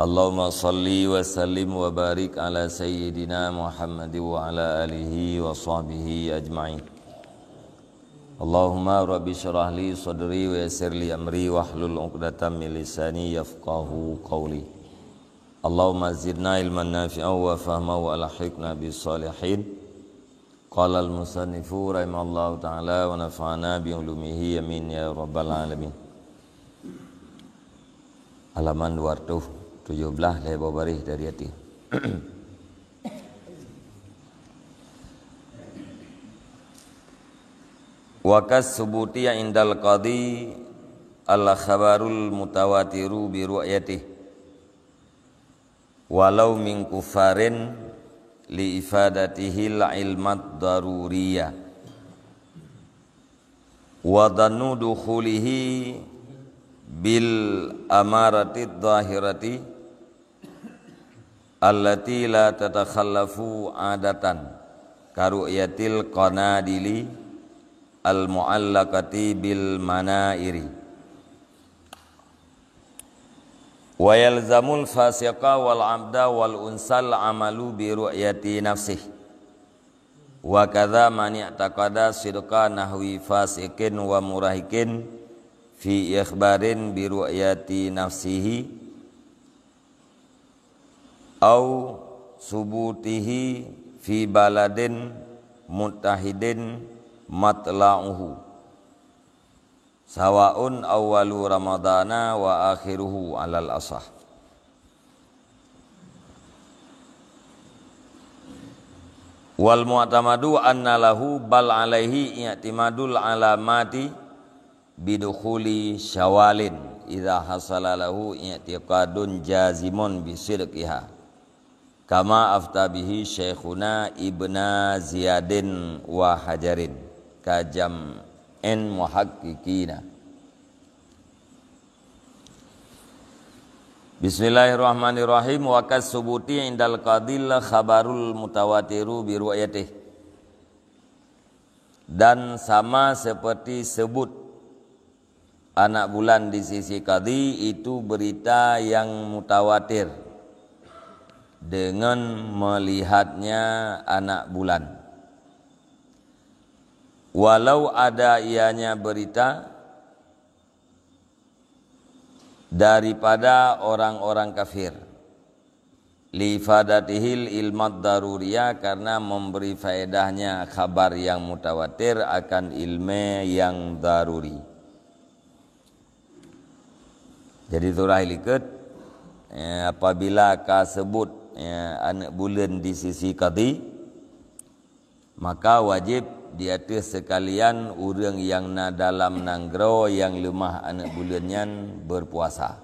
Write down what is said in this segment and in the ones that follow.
Allahumma salli wa sallim wa barik ala sayyidina Muhammad wa ala alihi wa sahbihi ajma'in. Allahumma rabbi syrah li sadri wa yassir li amri wahlul 'uqdatam min lisani yafqahu qawli. Allahumma zidna ilman nafi'an wa fahma wa alhiqna bis salihin. Qala al-musannifu rahimallahu ta'ala wa nafa'ana bi ulumihi amin ya rabbal alamin. Halaman 217 lebar barih dari hati. Wa kas-subuti indal qadi al-khabarul mutawatiru bi ru'yatihi walau min kufarin li ifadatihi al-ilmat daruriyah wa dhannu dukhulihi bil amarati dhahirati allati la tatakhallafu adatan karu'yatil qanadili al mu'allaqati bil manairi wa yalzamul fasiqa wal abda wal unsal amalu bi ru'yati nafsih wa kadza man i'taqada sidqa nahwi fasiqin wa murahikin fi ikhbarin bi ru'yati nafsihi au subutihi fi baladin muttahidin matla'uhu sawaun awwalu ramadana wa akhiruhu alal asah. Wal mu'tamadu anna lahu bal alaihi i'timadul alamati bidukhuli syawalin idza hasala lahu i'tiqadun jazimun bisidqiha kama afta bihi syekhuna ibna ziyadin wa hajarin kajam en muhaqqiqina. Bismillahirrahmanirrahim. Wa kas-subuti indal qadil khabarul mutawatiru bi ru'yatihi, dan sama seperti sebut anak bulan di sisi qadi itu berita yang mutawatir dengan melihatnya anak bulan. Walau ada ianya berita daripada orang-orang kafir li fadatihil ilmat daruriyah, karena memberi faedahnya kabar yang mutawatir akan ilmu yang daruri. Jadi surah liket apabila ka sebut anak bulan di sisi qadi, maka wajib di atas sekalian orang yang na dalam nanggro yang lemah anak bulannya berpuasa.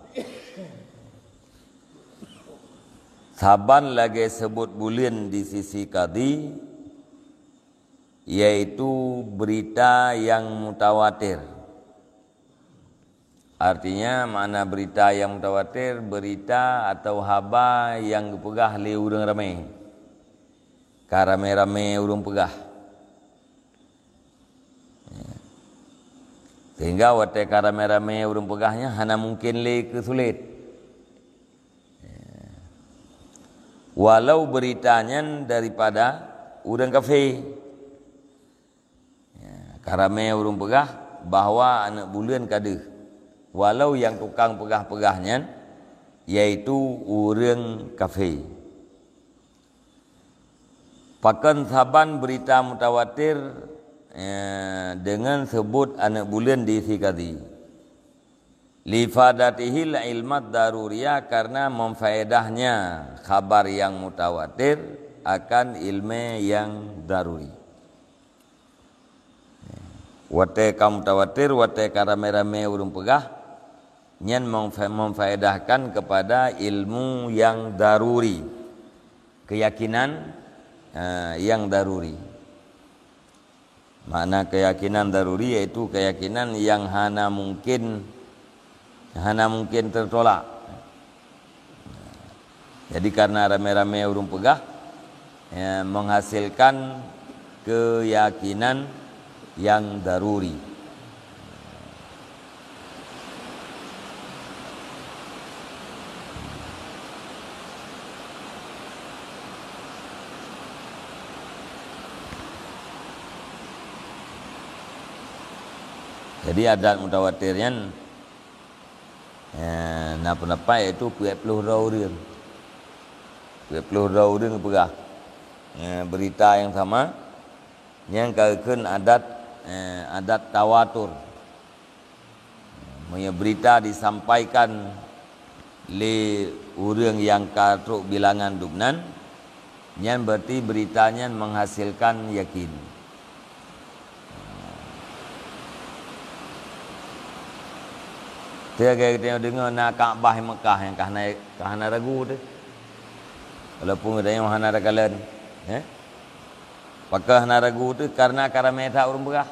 Saban lagi sebut bulan di sisi qadi, yaitu berita yang mutawatir. Artinya mana berita yang mutawatir? Berita atau haba yang dipegah oleh orang ramai. Karame-rame orang pegah. Sehingga wate karame-rame orang pegahnya hana mungkin le kesulit. Walau beritanya daripada orang kafir. Karame orang pegah bahwa anak bulan kada. Walau yang tukang pegah-pegahnya yaitu orang kafir. Pakan saban berita mutawatir dengan sebut anak bulan di sisi qadi li fadatihil ilmat daruriyah, karena memfaedahnya kabar yang mutawatir akan ilmu yang daruri. Wate kam mutawatir wate karame-rame urung pegah nyen memfaedahkan kepada ilmu yang daruri, keyakinan yang daruri. Makna keyakinan daruri yaitu keyakinan yang hana mungkin tertolak. Jadi karena rame-rame urung pegah menghasilkan keyakinan yang daruri. Jadi adat mutawatirnya na pendapat iaitu 20 orang. 20 orang pegah berita yang sama yang kalkan adat tawatur. Punya berita disampaikan oleh orang yang katruk bilangan dugnan, yang berarti beritanya menghasilkan yakin. Tiada kita dengar nak Kaabah Mekah yang kahana ragu tu. Walaupun ada yang hana ragalan, pakah hana ragu tu karena karameta orang berah.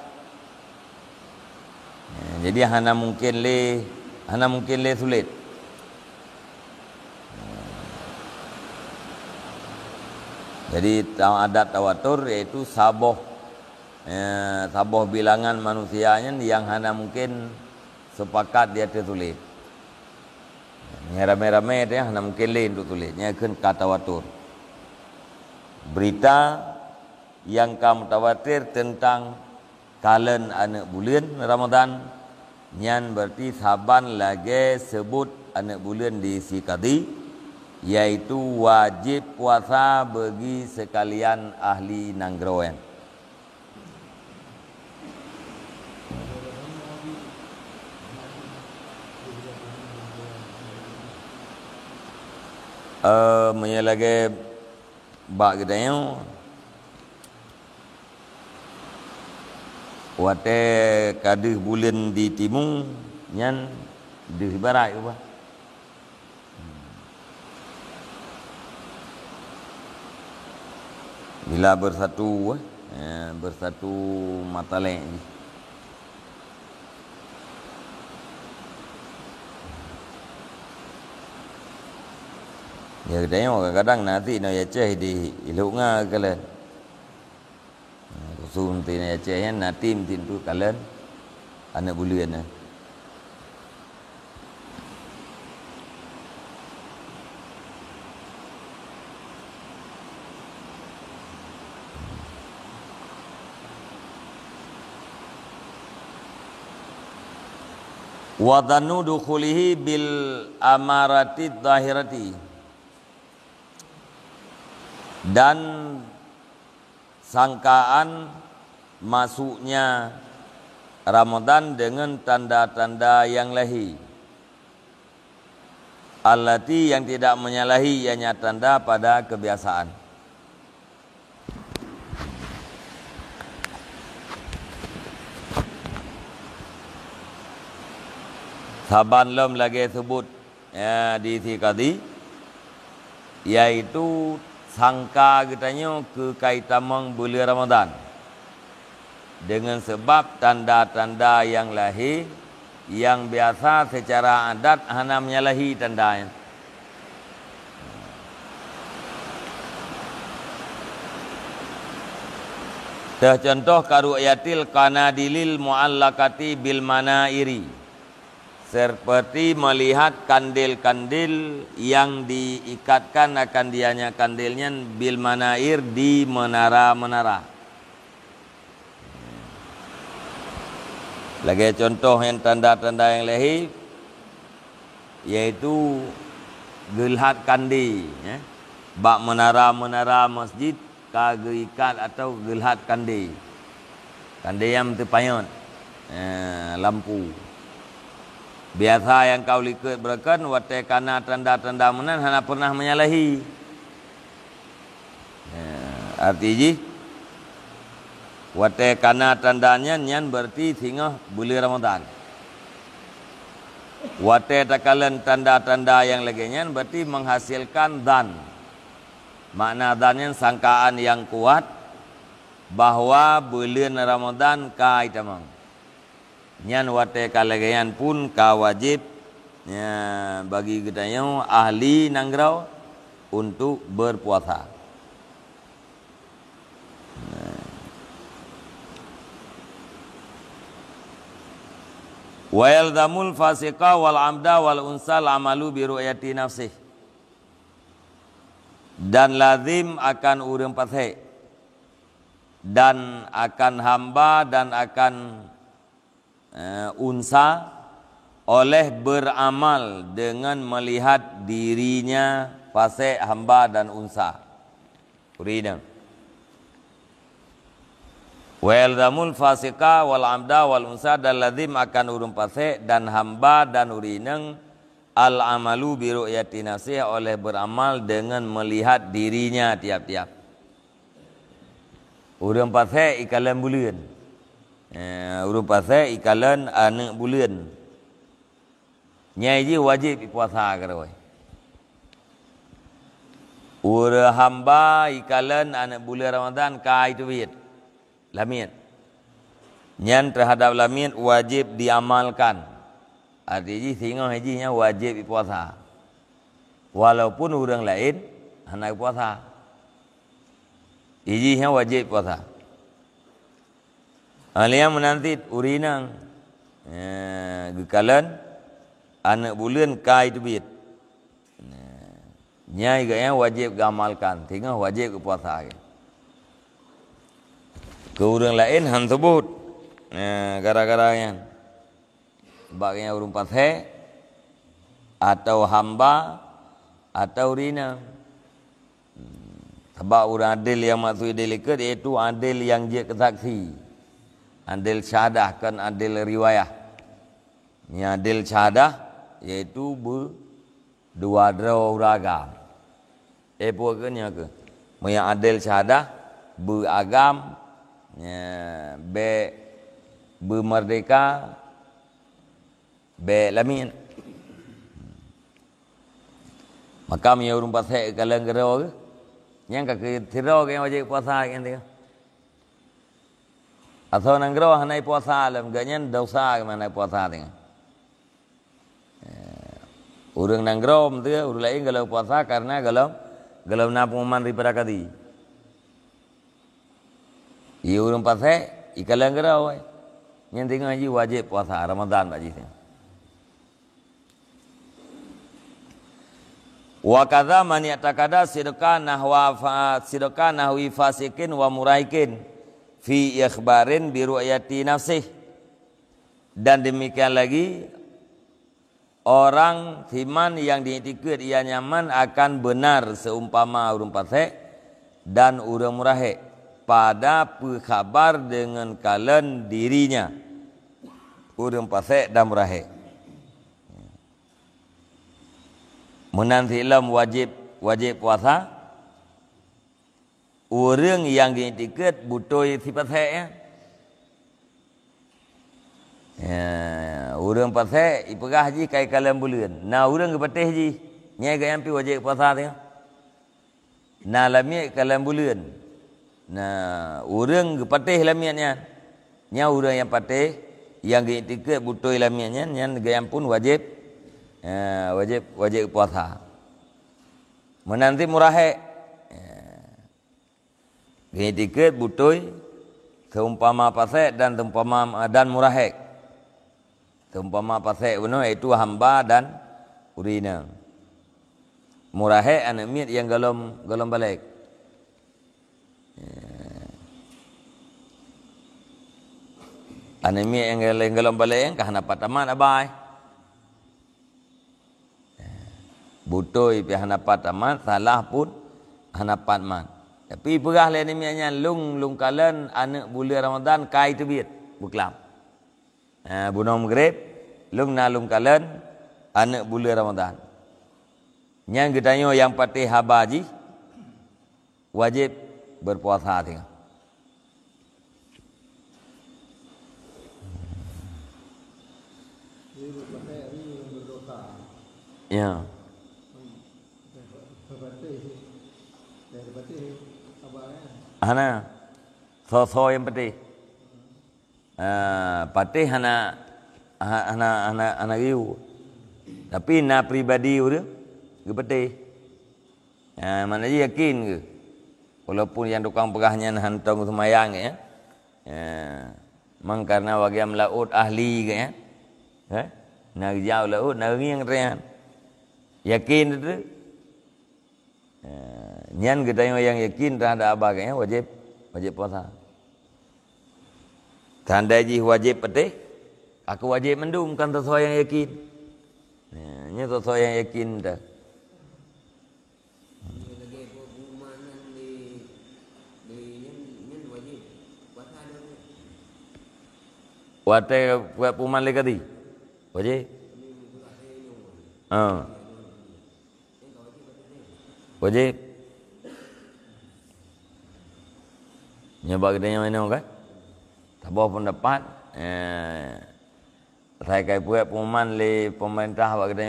Jadi hana mungkin le sulit. Jadi adat tawatur iaitu saboh bilangan manusianya yang hana mungkin sepakat dia tertulis. Rame-rame dia hana mungkin le untuk tulisnya kan kata tawatur. Berita yang kamu tawatir tentang kalen anak bulan Ramadan nyan berarti saban lagi sebut anak bulan di si kadi, yaitu wajib puasa bagi sekalian ahli Nanggrawang. Menyelagi bak gedanya wate kadih bulan di timur nyan di barat apa bila bersatu mata lain ya kadang kadang nanti no ya ceh di ilunga kalian sunti na Aceh yan na tim tu kalian anak bulian na. Wa dhannu dukhulihi bil amarati dhahirati, dan sangkaan masuknya Ramadan dengan tanda-tanda yang lahi. Allati yang tidak menyalahi ianya tanda pada kebiasaan. Saban lem lagi sebut di Sikadi, yaitu sangka katanya kekaitan bulan Ramadan dengan sebab tanda-tanda yang lahir yang biasa secara adat hanya menyalahi tandanya. Contoh karu'yatil kanadilil mu'allakati bil manairi, seperti melihat kandil-kandil yang diikatkan akan dianya kandilnya bil manair di menara-menara. Lagi contoh yang tanda-tanda yang lahir yaitu gelhat kandi, bak menara-menara masjid kage ikat atau gelhat kandi. Kandi yang terpayun lampu. Biasa yang kau likut berakan watai kana tanda-tanda menan hana pernah menyalahi. Artinya watai kana tandanya nyan berarti singa bulan Ramadan. Watai takalan tanda-tanda yang lainnya berarti menghasilkan dan. Makna dannya sangkaan yang kuat bahwa bulan Ramadan kai tamang. Nyan watai kalagayan pun ka wajib bagi kita ahli Nangrau untuk berpuasa. Wa yalzamul fasiqa wal amda wal unsal amalu bi ru'yati nafsih, dan lazim akan urang fasik dan akan hamba dan akan unsa oleh beramal dengan melihat dirinya fasik, hamba dan unsa. Urina. Wa yalzamul fasika wal amda wal unsa dan lazim akan urun fasik dan hamba dan urineng al amalu bi ru'yati nafsihi oleh beramal dengan melihat dirinya tiap-tiap. Urang fasik ikalan bulan. Urang fasik ikalan anak bulan. Nyai ji wajib puasa keroi. Urang hamba ikalan anak bulan Ramadan kai tu wit. Lamit. Nyan terhadap lamit wajib diamalkan. Artinya singa hajinya wajib puasa. Walaupun orang lain hendak puasa. Ijinya wajib puasa. Alian menanti urinang gekalan anak bulan kai tubit. Nyai gaya wajib gamalkan, tinggal wajib ke puasa. Ke orang lain han sebut. Gara-gara yang sebabnya urung pasai atau hamba atau rina. Sebab orang adil yang maksud delikat iaitu adil yang dia kesaksi. Adil syahadah kan adil riwayah. Ini adil syahadah iaitu berdua ragam. Pokoknya ke. Yang adil syahadah beragam, bermerdeka, lamin. Maka punya urung pasai kalau gerau ke, yang kaki tirau ke yang wajib puasa kan dia. Atau nang gerau hanai puasa alam, ganyan dosa ke mana puasa dia. Urang nang gerau tu, urang lain kalau puasa karena kalau nak pengumuman daripada kadi. Ia urang pasai, ikalan gerau. Yang tengok haji wajib puasa Ramadan pak haji. Wa kadza man yataqada sidqan nahwi fasikin wa muraikin fi ikhbarin bi ru'yati nafsih. Dan demikian lagi orang iman yang diikut ia nyaman akan benar seumpama urang pasai dan urang murahik pada berkhabar dengan kalan dirinya urang pasai dan murahik. Menanti ilam wajib puasa. Orang yang diikut butuh sifat saya. Orang pasai ipegah haji kai kalam bulan. Nah orang kepatih haji. Nyai gayam pi wajib puasa dia. Nah lamia kalam bulan. Nah orang kepatih lamianya. Nya orang yang patih yang diikut butuh lamianya nya gayam pun wajib wajib puasa. Menanti murahik. Gini dikit butuh seumpama pasai dan seumpama dan murahik. Seumpama pasai benar itu hamba dan urina. Murahik anak mit yang galom balik. Anak mit yang galom balik yang kahana pataman abai. Butuh pihak hanapat amat, salah pun hanapat mat. Tapi perah lain mianya lung kalan anak bulan Ramadan kai tebit buklam. Bunuh maghrib lung kalan anak bulan Ramadan. Yang getanyo yang patih habaji wajib berpuasa tengah. Ya. Hana so yang patih. Patih hana riu. Tapi na pribadi udah patih. Mana je yakin ke? Walaupun yang tukang pegahnya hantong semayang ya. Mang karena bagian laut ahli ke ya. Nak jauh laut nak yang rehan. Yakin itu. Nyan kita yang yakin terhadap abaganya wajib puasa. Tanda ji wajib patih Aku wajib mendung bukan sesuatu yang yakin. Ini sesuatu yang yakin dah. Wate buat puman lagi tadi. Wajib. Wajib. Nyoba kita mana kan? Tabah pendapat. Saya kai buat pengumuman le pemerintah buat kita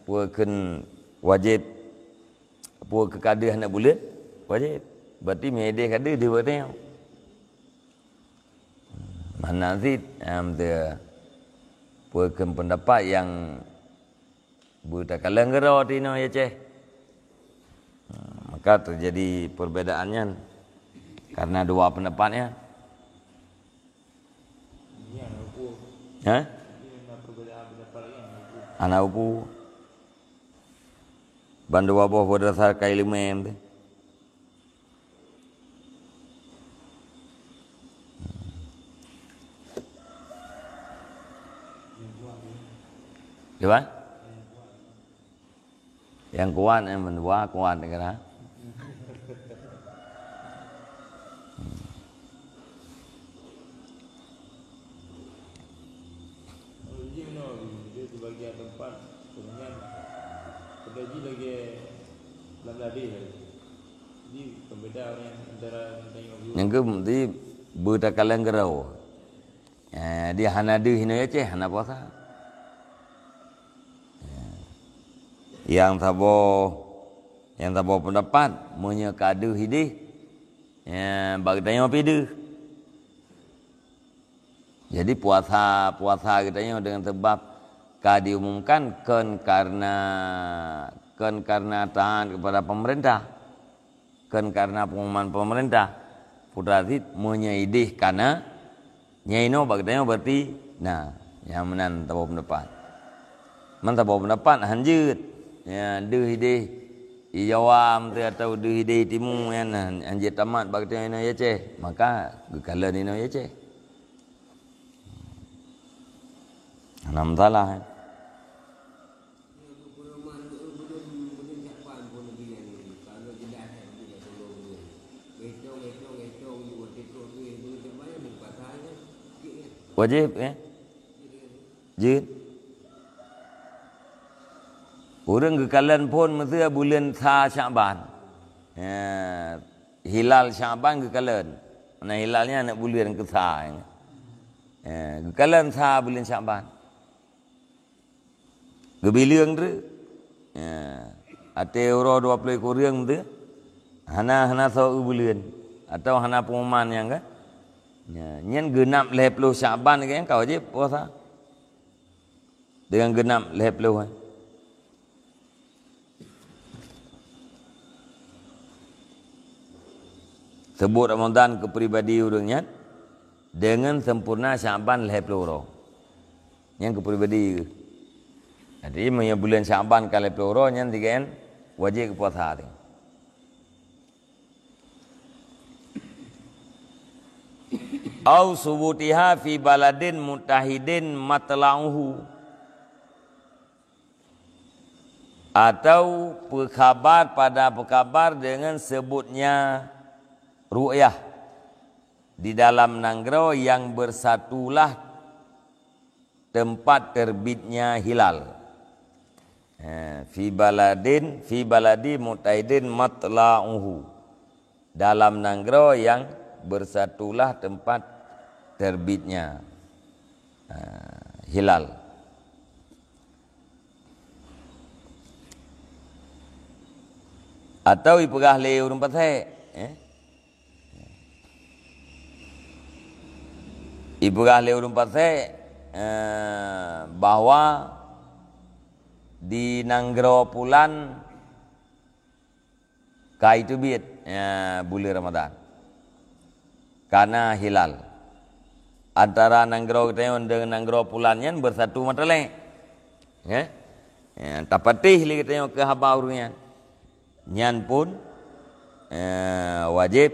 buatkan wajib buat kekada hendak bulan wajib. Berarti media kada dia buat tengok. Mana sih dia buatkan pendapat yang bertakalan gerau tino ya ceh. Maka terjadi perbedaannya karena dua pendapatnya. Anak upu bandu wabah berdasar kailmu tu. Gimana? Yang kuat yang mendua kuat negara. Bagian tempat kemudian terjadi lagi lagi jadi perbedaan yang antara yang ke mesti bertakalan gerau. Dia hana deh hina ya ceh hana puasa. Yang tabo pendapat punya kadu hidih. Bagi tanya pidu. Jadi puasa katanya dengan sebab diumumkan karena taat kepada pemerintah, karena pengumuman pemerintah. Putrati menyaidih karena nyaino bagdanya berarti yang menan tahu pendapat. Man tahu pendapat hanjut. Ya deh ijawam tu atau deh timu yang anjir tamat bagdanya ya ceh. Maka gekalan ini ya ceh. Enam salah. Wajib ya. Jid. Orang kekalan pun mesti bulan Syaban. Hilal Syaban kekalan. Mana hilalnya anak bulan ke Sa. Kekalan Sa bulan Syaban. Gebilang tu. Ate euro 20 kurang tu. Hana so bulan atau hana pengumuman yang kan. Nyen genap 20 Syaban kan kau wajib puasa. Dengan genap 20 kan. Sebut Ramadan ke pribadi orangnya dengan sempurna Syaban 20 orang. Yang ke pribadi. Jadi punya bulan Syaban kali 20 orang yang dikan wajib puasa tu. Au subutiha fi baladin mutahidin matla'uhu, atau pekabar dengan sebutnya ru'yah di dalam nanggro yang bersatulah tempat terbitnya hilal. Fi baladi mutahidin matla'uhu, dalam nanggro yang bersatulah tempat terbitnya hilal. Atau ipegah le urang patai ipegah le urang patai bahwa di nanggro pulan kaitu bit bulan Ramadan karena hilal. Antara nanggro kita dengan nanggro pulannya bersatu mata lain. Tapatih li kita ke habaurnya. Nyan pun wajib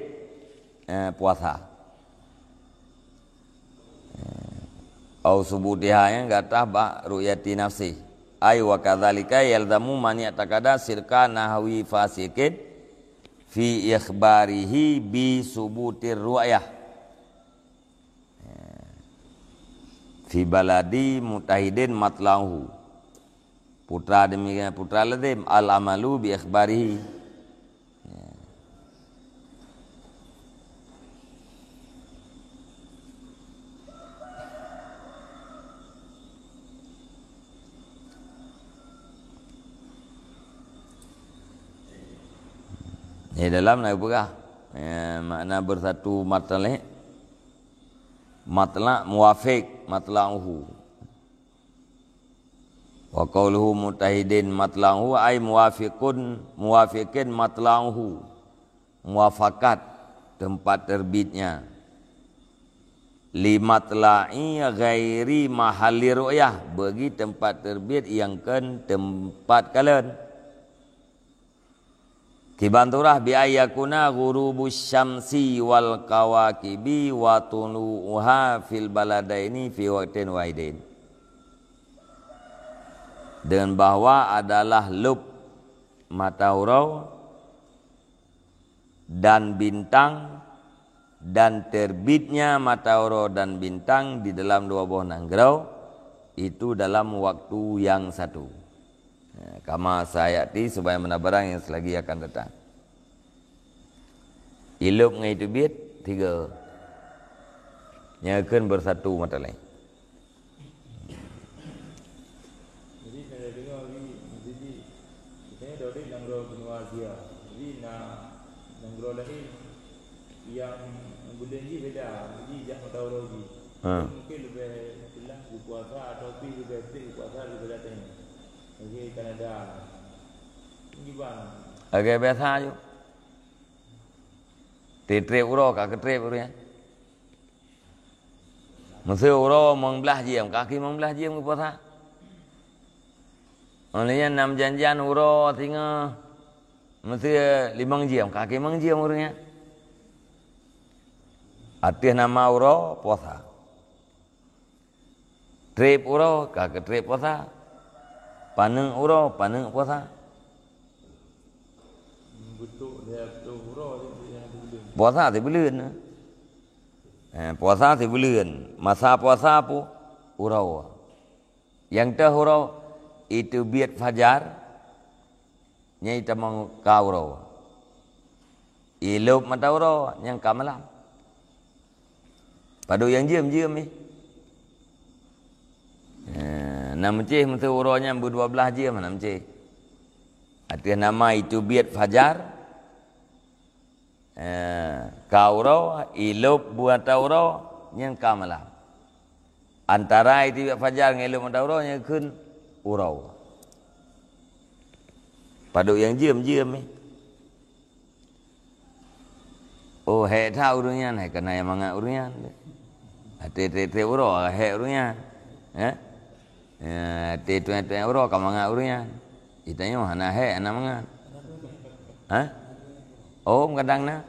puasa. au subutiha yang gatah ba ru'yati nafsi ay wa kadzalika yalzamu man ya'taqada sirka nahwi fasikin fi ikhbarihi bi subutir ru'yah fi baladi mutahidin matlahu putra demikian putra lazim al amalu bi ikhbarihi. Dalam nak berah makna bersatu matlaq muwafiq matla'uhu wa qawluhu mutahidin matla'uhu ay muwafiqin matla'uhu muwafakat tempat terbitnya li matla'i ghairi mahalli ru'yah bagi tempat terbit yang kan tempat kalian kibanturah bi ayyakuna ghurubus syamsi wal kawakibi wa tuluha fil baladaini fi waqtin wahidin. Dengan bahwa adalah lub matahari dan bintang dan terbitnya matahari dan bintang di dalam dua buah nanggrau itu dalam waktu yang satu. Kama sayati supaya mana barang yang selagi akan datang. Iluk ngai itu bit tiga. Nyakeun bersatu mata lain. Jadi saya dengar jadi saya dari nanggro benua Asia. Jadi nanggro lain yang berjanji beda. Jadi jak matahari. Mungkin lebih bilang puasa atau lebih puasa lebih datang. Okey, Kanada. Gimana? Agak biasa aja. Trip uro kak trip uro ya. Mesti uro mengbelah jam, kaki mengbelah jam ke puasa. Olehnya 6 janjian uro tinggal mesti 5 jam, kaki 5 jam uronya. Artinya nama uro puasa. Trip uro kak trip puasa. Paneng uro, paneng puasa. Betul dia betul uro yang bulan. Puasa di bulan. Puasa di bulan. Masa puasa apa? Uro. Yang teh uro itu biat fajar. Nya itu mau ka uro. Ilup mata uro yang ka malam. Padu yang jam ni. Nama cih mesti uronya ber-12 jam nama cih. Artinya nama itu biat fajar. Kauro ilup buat tauro yang kamalah. Antara itu biat fajar ngelup buat tauro yang kun urau. Pada yang jam ni. Oh hek tahu urunyan hek kena yang mangat urunyan. Hati uro hek urunyan. Tuan euro kamu ngak urunya, itanya mana he, anak mangan, oh kadang na,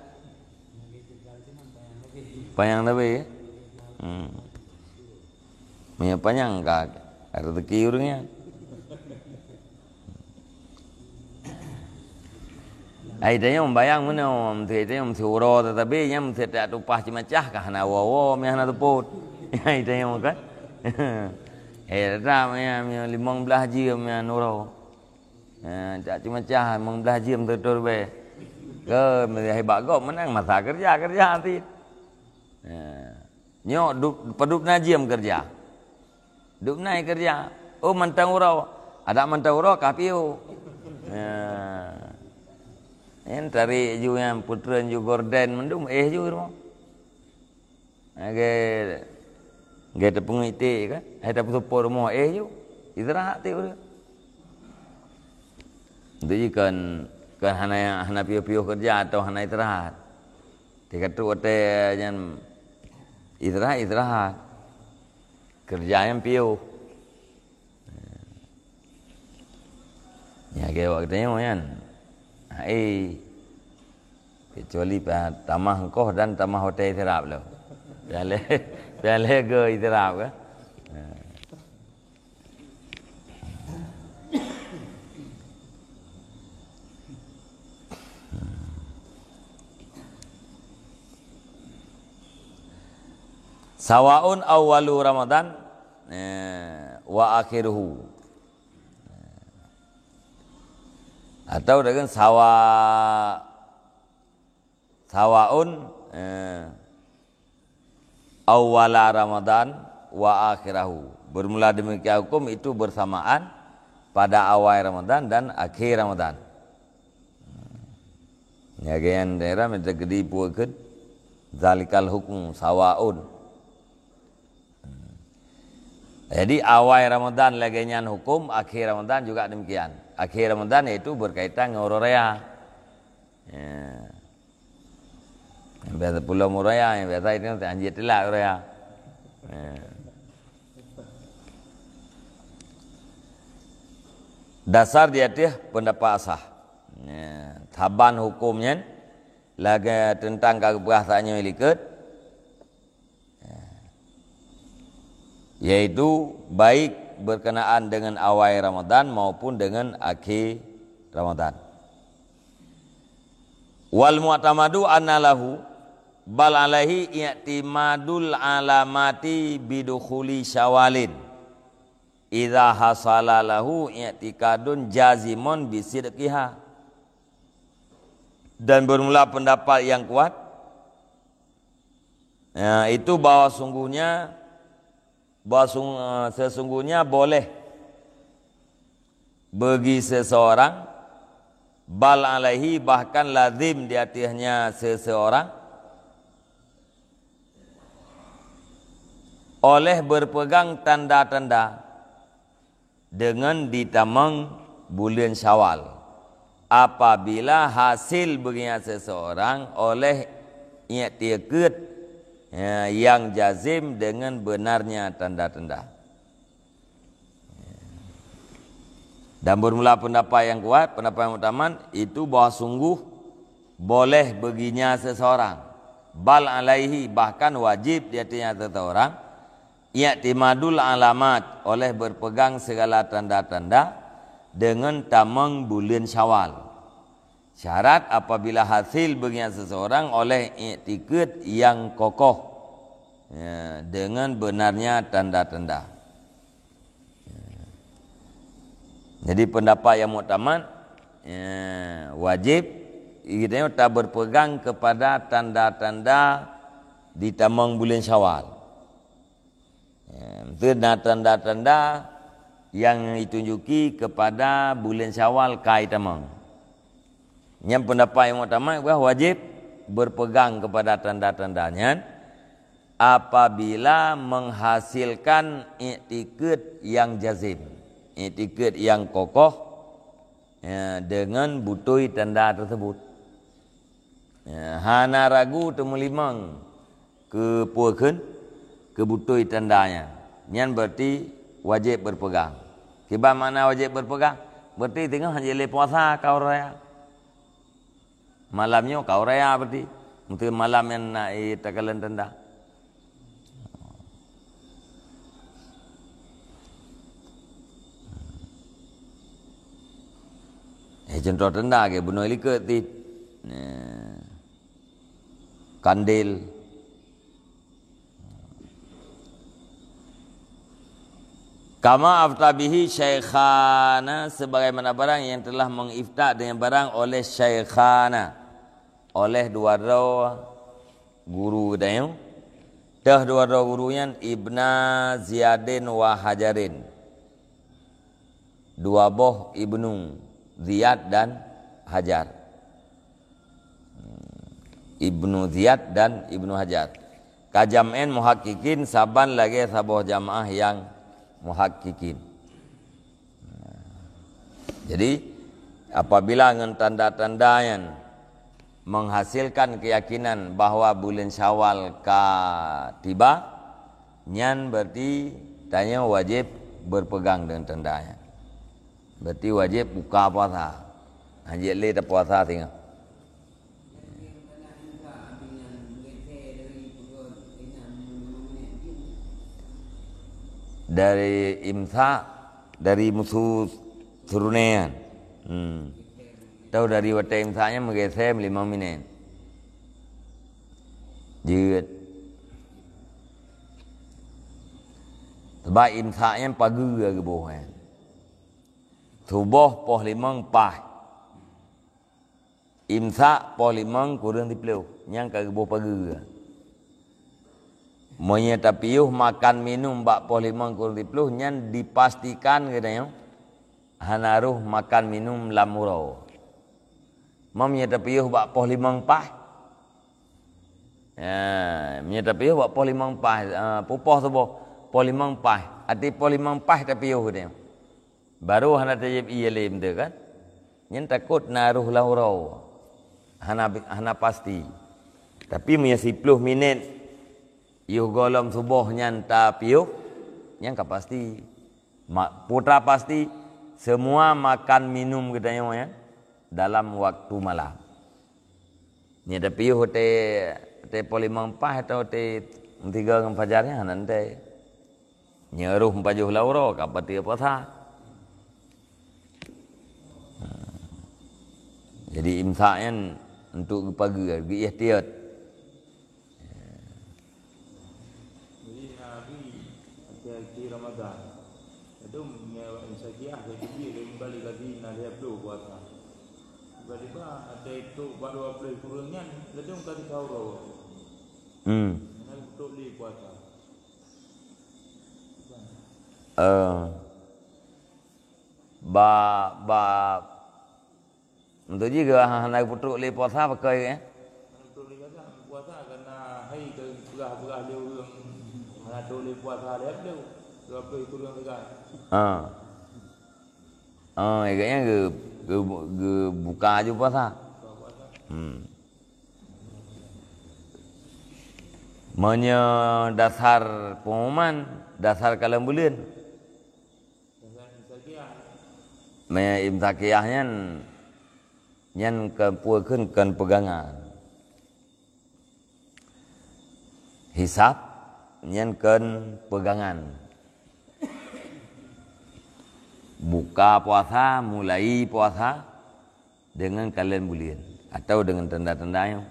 panjang tapi, punya panjang kak, rezeki urunya, itanya membayang mana, itanya mesti uro tetapi nya mesti tak tupah cimacah kah, na wawo, mihana tuput, itanya makan. Ramai yang 15 jam yang nurau. Tak cuma cah 15 jam tertur be. Ke hebat kau menang masa kerja nanti. Nyok pedup najim kerja. Dup naik kerja. Oh mentang urau. Ada mentang urau kapiu. Yang tarik ju yang putra ju gorden mendum ju rumah. Agak gaya tepung itu kan, ada pusupur rumah ju, istirahat tu. Jadi kan hana piu kerja atau hana istirahat. Tiga tu ote yang istirahat, kerja yang piu. Ya gaya waktunya kan, kecuali tamah koh dan tamah hotel istirahat lo. Pale ke istirahat ke? Sawaun awwalu Ramadan wa akhiruhu. Atau dengan sawaun awwala Ramadan wa akhirahu. Bermula demikian hukum itu bersamaan pada awal Ramadan dan akhir Ramadan. Nyagayan daerah minta gede puakeun zalikal hukum sawaun. Jadi awal Ramadan lagian hukum, akhir Ramadan juga demikian. Akhir Ramadan yaitu berkaitan dengan Raya. Ya. Yang biasa pulau Muraya, yang biasa itu anjir telak Raya. Ya. Dasar dia pendapat asah. Ya. Taban hukumnya lagi tentang kebahasannya ikut. Yaitu baik berkenaan dengan awal Ramadan maupun dengan akhir Ramadan. Wal mu'tamadu anna lahu bal alaihi i'timadul alamati bidukhuli syawalin idza hasala lahu i'tikadun jazimun bisidqiha. Dan bermula pendapat yang kuat itu bahwa sesungguhnya boleh bagi seseorang bal alaihi bahkan lazim di atasnya seseorang oleh berpegang tanda-tanda dengan ditamang bulan Syawal apabila hasil baginya seseorang oleh i'tikad yang jazim dengan benarnya tanda-tanda. Dan bermula pendapat yang kuat, pendapat yang utama itu bahwa sungguh boleh baginya seseorang bal alaihi bahkan wajib di atasnya seseorang i'timadul alamat oleh berpegang segala tanda-tanda dengan tamang bulan Syawal. Syarat apabila hasil baginya seseorang oleh i'tikad yang kokoh dengan benarnya tanda-tanda. Jadi pendapat yang muktamad wajib kita tak berpegang kepada tanda-tanda di tamang bulan Syawal. Tanda-tanda yang ditunjuki kepada bulan Syawal kai tamang. Yang pendapat yang utama bahawa wajib berpegang kepada tanda-tandanya apabila menghasilkan i'tikad yang jazim, i'tikad yang kokoh dengan butui tanda tersebut. Hana ragu temulimang kepuakeun kebutui tandanya. Nyan berarti wajib berpegang. Kiba mana wajib berpegang? Berarti tengah hanya puasa kau raya. Malamnya kau raya berarti untuk malam yang naik takalan tanda. Contoh tanda ke bunuh liket ti kandil. Kama aftabihi syaikhana sebagaimana barang yang telah mengifta dengan barang oleh syaikhana oleh dua guru dayu dua gurunya Ibna Ziyadin wa Hajarin dua boh Ibnu Ziyad dan Hajar. Ibnu Ziyad dan Ibnu Hajar. Kajam'en muhakkikin saban lagi sabuh jamaah yang muhakkikin. Jadi apabila dengan tanda-tanda yang menghasilkan keyakinan bahwa bulan Syawal tiba, nyan berarti tanya wajib berpegang dengan tandanya. Berarti wajib buka puasa. Hanya le tak puasa tengok. Dari imsak, dari musuh turunan. Tahu dari waktu imsaknya menggeser 5 minit. Jut. Sebab imsaknya pagi ke boh. Subuh poh 5 pas. Imsak poh 5 kurang 30. Yang ke boh pagi. Monya tapiuh makan minum bak poh 5 kurang 30 nyan dipastikan katanya. Hanaruh makan minum lamurau. Mamnya tapiuh bak poh 5 pas. Ya, nya tapiuh bak poh 5 pas. Pupoh subuh poh 5 pas. Ati poh 5 pas tapiuh katanya. Baru hana tajib iya lem tu kan. Nyen takut naruh laurau. Hana pasti. Tapi punya 10 minit yuh golom subuh nyan tapiuh nyan ka pasti. Putra pasti semua makan minum katanya ya dalam waktu malam. Nya tapiuh te poh 5 pas atau te 3 ngam fajarnya nanti. Nyeruh pajuh laurau ka pati apa sah. Jadi imsaknya untuk pagi ikhtiar. Jadi Nabi akhir Ramadan itu menyewakiah jadi dia kembali lagi nak belum puasa. Tiba-tiba ada itu baru apply kurangnya, lalu kali kau nak betul li puasa. Untuk juga nak putruk li puasa pakai Betul li puasa karena hai ke berah dia urang. Nak tu li puasa dia belum. Berapa kurang dekat. Agaknya ke buka aja puasa. Menya dasar pengumuman, dasar kalam bulan. Menya imsakiyahnya nyan kepuakeun pegangan. Hisab nyan pegangan. Buka puasa, mulai puasa dengan kalian bulan atau dengan tanda-tandanya.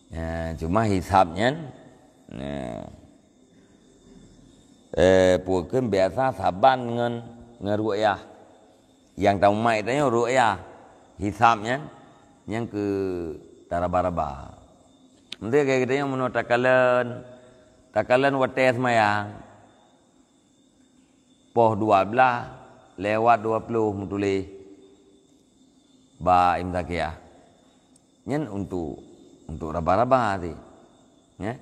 Ya, cuma hisabnya puakeun biasa saban dengan ru'yah. Yang tahu mai tanya ru'yah. Hisabnya yang ke taraba-raba. Nanti kayak gitu yang menurut takalan wates mayang. Poh 12 lewat 20 mutulih. Ba imsakiyah. Nyen untuk raba-raba tadi. Ya.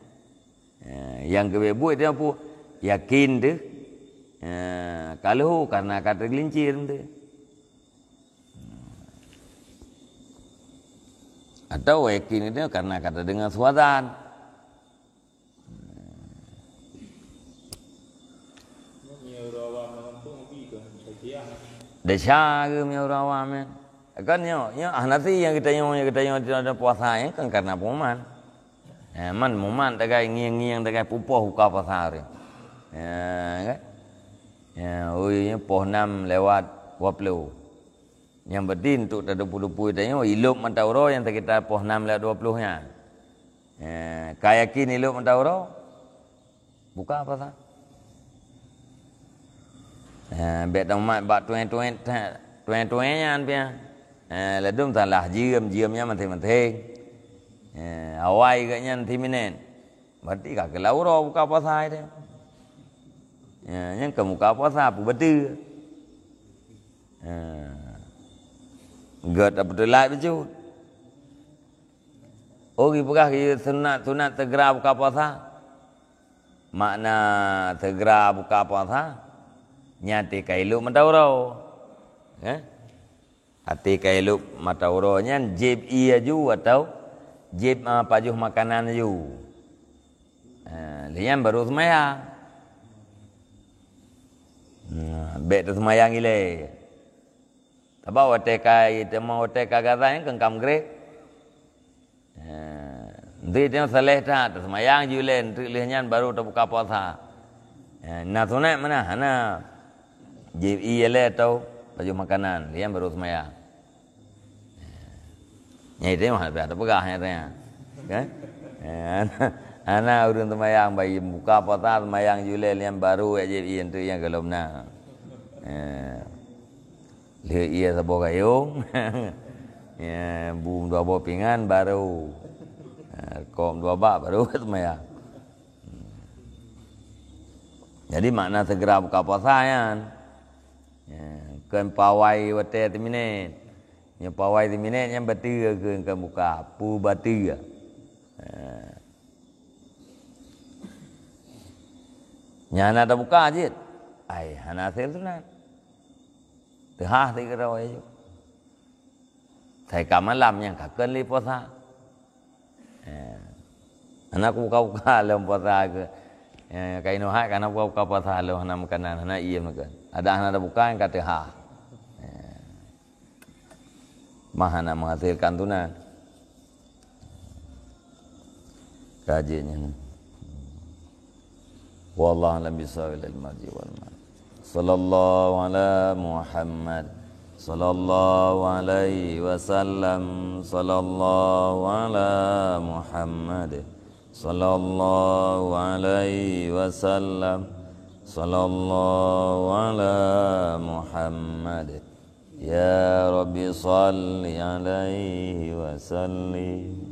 Yang kebebu itu apa? Yakin tu. Kalau karena kata gelincir tu. Atau yakin itu karena kata dengan suadan. Desya ke miawrawam kan nasi yang kita ada puasa kan karena pengumuman. Man tagai ngiang tagai pupoh buka puasa hari. Kan? Poh 6 lewat 20. Yang berarti untuk tak 20 tanya ilup mentauro yang kita poh 6 lewat 20-nya. Kayakin ilup mentauro buka puasa. Bet tamat bak tuan-tuannya pia. Ledum talah jiamnya menteng-menteng. Awai katnya nanti minen. Berarti kak lauro buka puasa itu. Yang ke muka puasa apa betul. Gak apa betul lah betul. Buka sunat segera buka puasa. Makna segera buka puasa. Nyati kailu matauro. Hati kailu matauro nya jib iya ju atau jib pajuh makanan ju. Lian baru semayang. Bet semayang ile. Tabaw tekai temo teka katanya kengkam grek. Ndi dia saleh ta semayang ju len trilihnya baru terbuka puasa. Nah sunat mana hana jib iya le atau baju makanan lian baru semayang. Nyai itu mah ada pegahnya tanya. Kan? Ana urun temayang bayi buka puasa temayang julai yang baru aja yang tu yang kalau na. Lihat ia sabo gayung. Ya, bum dua buah pingan baru. Kom dua bak baru temayang. Jadi makna segera buka puasa kan. Kan pawai wate minit. Yang pawai minit yang batu ke buka pu batu. Nyana dah buka je. Ai hana hasil tu nak. Tehah ti kira ayo. Saya kamalam yang kaken li puasa. Anak buka-buka dalam puasa ke. Kaino hak kana buka puasa lo hana makanan hana iya makan. Ada hana dah buka yang kata ha. Mahana menghasilkan tunan. Kajiannya. Wallahu a'lam bishawab al-marji wal mal. Sallallahu ala Muhammad sallallahu alaihi wasallam. Sallallahu ala Muhammad sallallahu alaihi wasallam. Sallallahu ala Muhammad. Ya Rabbi salli alaihi wa sallim.